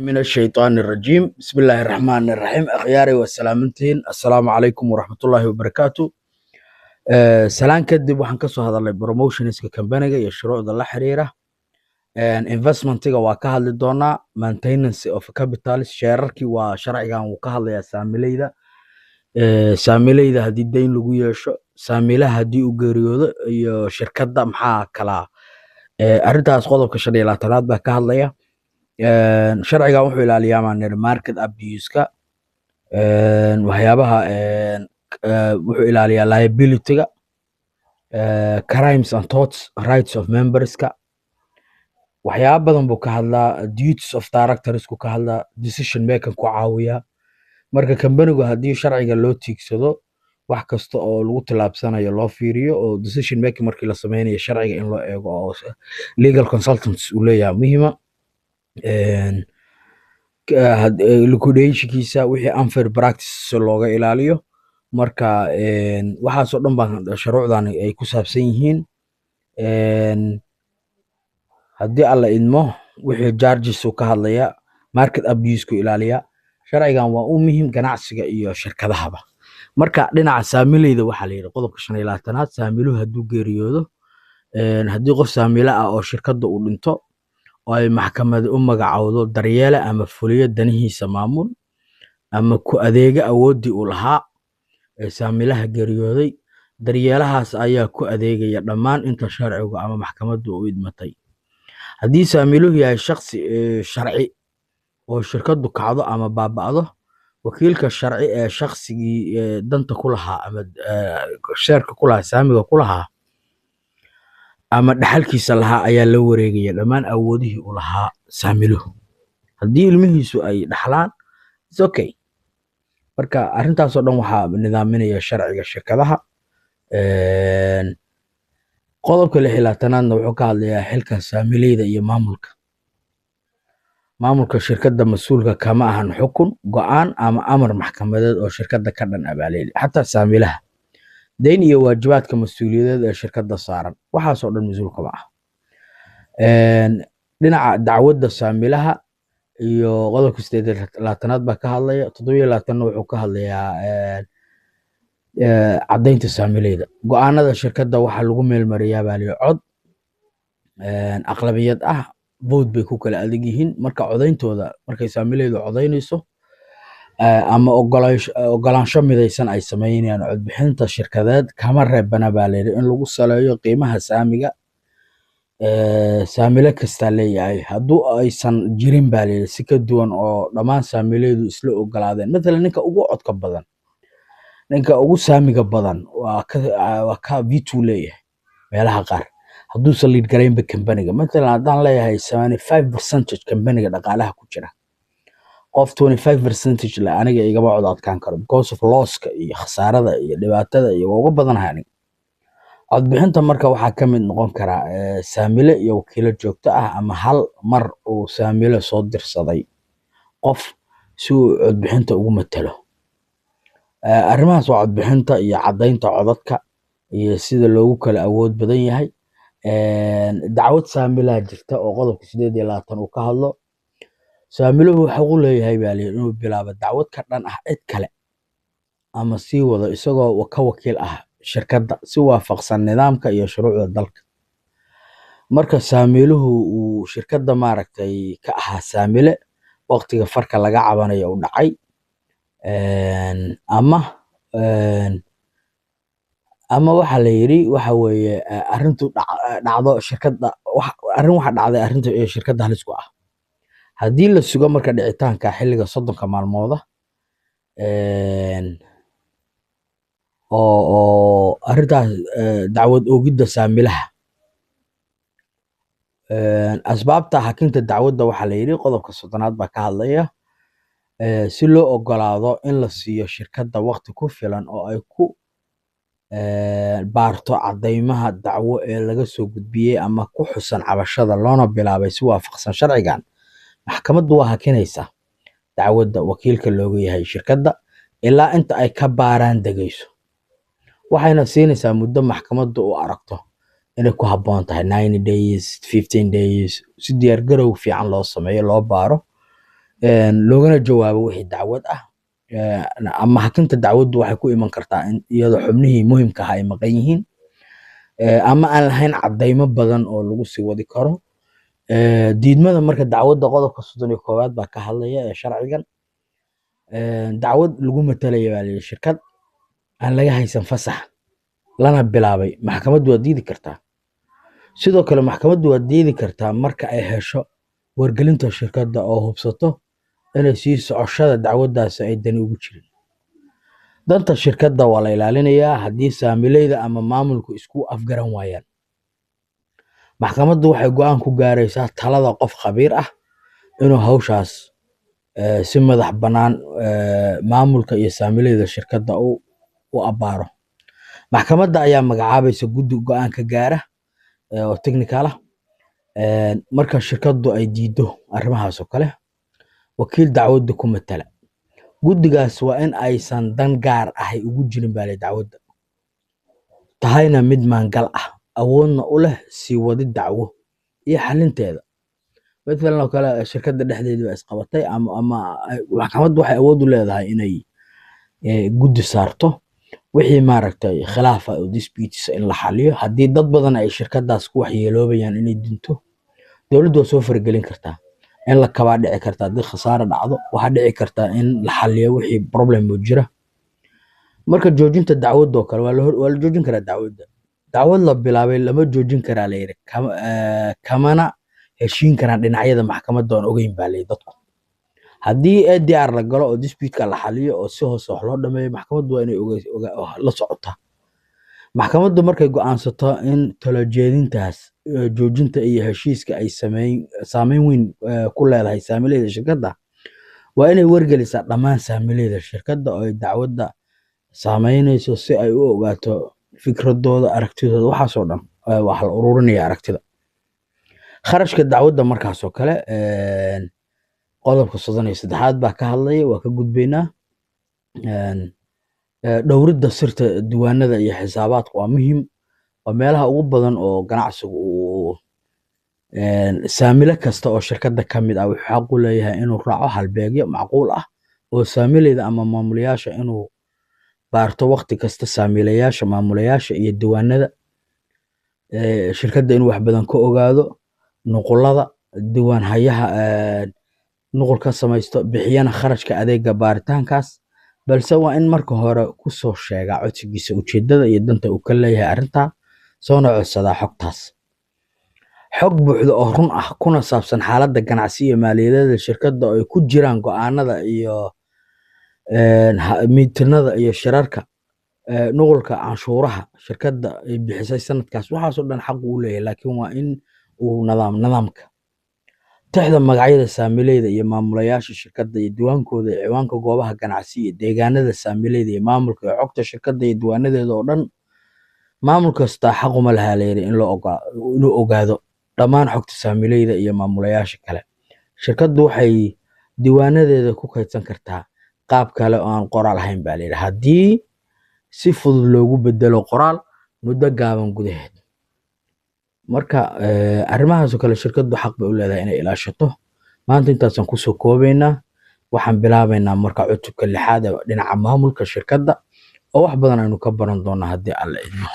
من الشيطان الرجيم بسم الله الرحمن الرحيم أخياري والسلامتين السلام عليكم ورحمة الله وبركاته سلام كدب waxaan ka soo hadalnay promotionska company-ga iyo shuruucda la xiriira investment-ga waa ka hadli doonaa maintenance of capital sharearkii waa sharcigan uu ka hadlayaa saamileyda haddii dayn lagu yeesho saamilaha haddii uu geeriyoodo iyo shirkadda maxaa kala arrintaas qodobka 25aad baa ka hadlaya sharcigan wuxuu ilaaliyaa maanir market abuse-ka waxyaabaha wuxuu ilaaliyaa liability-ga crimes and torts rights of members-ka waxyaabo badan buu ka hadlaa duties of directors-ku ka hadlaa decision making ku caawiya marka company-gu haddii sharciga loo tiigsado wax kasta oo lagu tilaabsanayo loo fiiriyo oo decision making markii la sameynayo sharciga in loo eego oo legal consultants uu leeyahay muhiima liquidationkiisa wixii unfair practices looga ilaaliyo marka waxaas oo dhan baan shuruucdan ay ku saabsan yihiin haddii alla idmo wixii charges uu ka hadlaya market abuse ku ilaaliya sharcigan waa u muhiim ganacsiga iyo shirkadahaba marka dhinaca saamileyda waxaa la yidhi qodobka 25aad saamiluhu hadduu geeriyoodo haddii qof saamilo ah oo shirkadda uu dhinto oo ay maxkamad u magacowdo daryeele ama fuliyo danihiisa maamul ama ku adeega awoodii uu lahaa saamilaha geeriyooday daryeelahaas ayaa ku adeegaya dhammaan inta sharcigu ama maxkamaddu u idmatay haddii saamiluhu yahay shakhsi sharci oo shirkaddu kacdo ama baaba'do wakiilka sharci ee shakhsigii danta ku lahaa ama sheerka ku lahaa saamiga ku lahaa ama dhaxalkiisa lahaa ayaa la wareegaya dhammaan awoodihii uu lahaa saamiluhu haddii ilmihiisu ay dhaxlaan it's okay marka arrintaas oo dhan waxaa nidaaminaya sharciga shirkadaha qodobka 26aadna wuxuu ka hadlayaa xilka saamileyda iyo maamulka shirkadda mas'uulka kama ahan xukun go'aan ama amar maxkamadeed oo shirkadda ka dhan abaaleyda xataa saamilaha dayn iyo waajibaadka mas'uuliyadeed ee shirkadda saaran waxaas oo dhan mas'uul kama ah dhinaca dacwadda saamilaha iyo qodobka 28aad baa ka hadlaya 27aadna wuxuu ka hadlayaa caddaynta saamileyda go'aanada shirkadda waxaa lagu meelmariyaa baa la cod aqlabiyad ah vote bay ku kala adag yihiin marka codayntooda markay saamileydu codaynayso ama ogolaansho midaysan ay sameynayaan codbixinta shirkadeed kama reebana baa la yidhi in lagu saleeyo qiimaha saamiga saamile kasta leeyahay hadduu aysan jirin baa la yidhi si ka duwan oo dhammaan saamileydu isla ogolaadeen matalan ninka ugu codka badan ninka ugu saamiga badan waa ka veto leeyahay meelaha qaar hadduusan liid garaynba company-ga matalan haddaan leeyahay 75% company-ga dhaqaalaha ku jira qof 25% la aniga igama cod adkaan karo because of loss-ka iyo khasaarada iyo dhibaatada iyo uga badanahay aniga codbixinta marka waxaa ka mid noqon kara saamile iyo wakiilo joogto ah ama hal mar uu saamile soo dirsaday qof si uu codbixinta ugu matalo arrimahaas waa codbixinta iyo caddaynta codadka iyo sida loogu kala awood badan yahay dacwad saamilaha jirta oo qodobka 28 uu ka hadlo saamiluhu wuxuu u leeyahay baa layidhi inuu bilaabo dacwad ka dhan ah cid kale ama sii wado isagoo ka wakiil ah shirkadda si waafaqsan nidaamka iyo shuruucda dalka marka saamiluhu uu shirkadda maaragtay ka ahaa saamile waqtiga farka laga cabanayo u dhacay ama waxa la yiri waxa weeye arrintu dhacdo shirkadda waxa dhacday arrinta ee shirkadda halis ku ah haddii la sugo marka dhicitaanka xilliga 30 maalmooda oo arrintaas dacwad oogidda saamilaha asbaabta hakinta dacwadda waxaa la yiri qodobka 30aad baa ka hadlaya si loo ogolaado in la siiyo shirkadda waqti ku filan oo ay ku baarto caddaymaha dacwo ee laga soo gudbiyey ama ku xusan cabashada loona bilaabay si waafaqsan sharcigan maxkamaddu waa hakinaysaa dacwadda wakiilka looga yahay shirkadda ilaa inta ay ka baaraan degayso waxayna siinaysaa muddo maxkamaddu u aragto inay ku habboon tahay 90 days 15 days si diyaar garow fiican loo sameeyo loo baaro loogana jawaabo wixii dacwad ah. Ama hakinta dacwaddu waxay ku iman kartaa in iyadoo xubnihii muhiimka ah ay maqan yihiin, ama aan lahayn caddaymo badan oo lagu sii wadi karo. Diidmada marka dacwadda qodobka 31 baa ka hadlaya ee sharcigan. Dacwad lagu matalaya baa layidhi shirkad aan laga haysan fasax lana bilaabay, maxkamaddu waa diidi kartaa. Sidoo kale maxkamaddu waa diidi kartaa marka ay hesho wargelinta shirkadda oo hubsato inay sii socoshada dacwaddaasi ay dani ugu jirin. Danta shirkadda waa la ilaalinayaa haddii saamileyda ama maamulku isku afgaran waayaan. Maxkamaddu waxay go'aan ku gaaraysaa talada qof khabiir ah inuu hawshaas si madax bannaan maamulka iyo saamileyda shirkadda u abbaaro. Maxkamadda ayaa magacaabaysa guddi go'aan ka gaara oo technical ah. Marka shirkaddu ay diido arrimahaas oo kale, wakiil dacwadda ku matala. Guddigaas waa in aysan dan gaar ah ugu jirin baa leh dacwadda, tahayna mid maangal ah, awoodna u leh sii wadid dacwo iyo xalinteeda. Matalan oo kale shirkadda dhexdeedii baa isqabatay ama maxkamaddu waxay awood u leedahay inay guddi saarto wixii maaragtay khilaafa oo disputes in la xaliyo. Haddii dad badan ay shirkaddaas ku waxyeeloobayaan inay dinto, dowladdu waa soo faragelin kartaa. In la kabaa dhici karta haddii khasaare dhacdo, waxaa dhici karta in la xaliyo wixii problem oo jira. Marka joojinta dacwadda oo kale waa la joojin karaa dacwadda. Dacwad la bilaabay lama joojin karaa la yidhi, kamana heshiin karaan dhinacyada maxkamadda aan ogeyn baa layidhi dadku. Haddii ADR la galo oo dispute-ka la xaliyo oo si hoose wax loo dhameeyo, maxkamaddu waa inay la socotaa. Maxkamaddu markay go'aansato in talo jeedintaas joojinta iyo heshiiska ay saameyn weyn ku leedahay saamileyda shirkadda, waa inay wargelisaa dhammaan saamileyda shirkadda oo ay dacwadda saameynayso si ay u ogaato fikradooda, aragtidooda, waxaasoo dhan wax la ururinaya aragtida. Kharashka dacwadda markaas oo kale qodobka 33 baa ka hadlaya, waa ka gudbaynaa. Dhowridda sirta diiwaanada iyo xisaabaadku waa muhiim. Waa meelaha ugu badan oo ganacsigu uu saamile kasta oo shirkadda ka mid ah wuxuu xaq u leeyahay inuu raaco halbeegyo macquul ah oo saamileyda ama maamulayaasha inuu baarto waqti kasta saamilayaasha, maamulayaasha iyo diiwaanada shirkadda inuu wax badan ka ogaado. Nuqullada diiwaan hayaha nuqul ka samaysto, bixiyana kharashka adeega baaritaankaas, balse waa in marka hore ku soo sheegaa codsigiisa, ujeedada iyo danta uu ka leeyahay arrintaa, soona codsadaa xogtaas. Xog buuxda oo run ah kuna saabsan xaaladda ganacsi iyo maaliyadeed shirkadda oo ay ku jiraan go'aanada iyo miitinada iyo shirarka, nuqulka canshuuraha shirkadda ay bixisay sanadkaas, waxaasoo dhan xaq uu leeyahay, laakiin waa in uu nidaamka. Tixda magacyada saamileyda iyo maamulayaasha shirkadda iyo diiwaankooda, ciwaanka goobaha ganacsi iyo deegaanada saamileyda iyo maamulka iyo xogta shirkadda iyo diiwaanadeeda oo dhan. Maamul kasta xaq uma laha la yidhi inuu ogaado dhammaan xogta saamileyda iyo maamulayaasha kale. Shirkaddu waxay diiwaanadeeda ku kaydsan kartaa qaab kale oo aan qoraal ahayn baa layidhi, haddii si fudud loogu bedelo qoraal muddo gaaban gudaheed. Marka arrimahaas oo kale shirkaddu xaq bay u leedahay inay ilaashato. Maanta intaasaan kusoo koobaynaa. Waxaan bilaabaynaa marka cutubka 6 ee dhinaca maamulka shirkadda oo wax badan aynu ka baran doonaa haddii Alle idmo.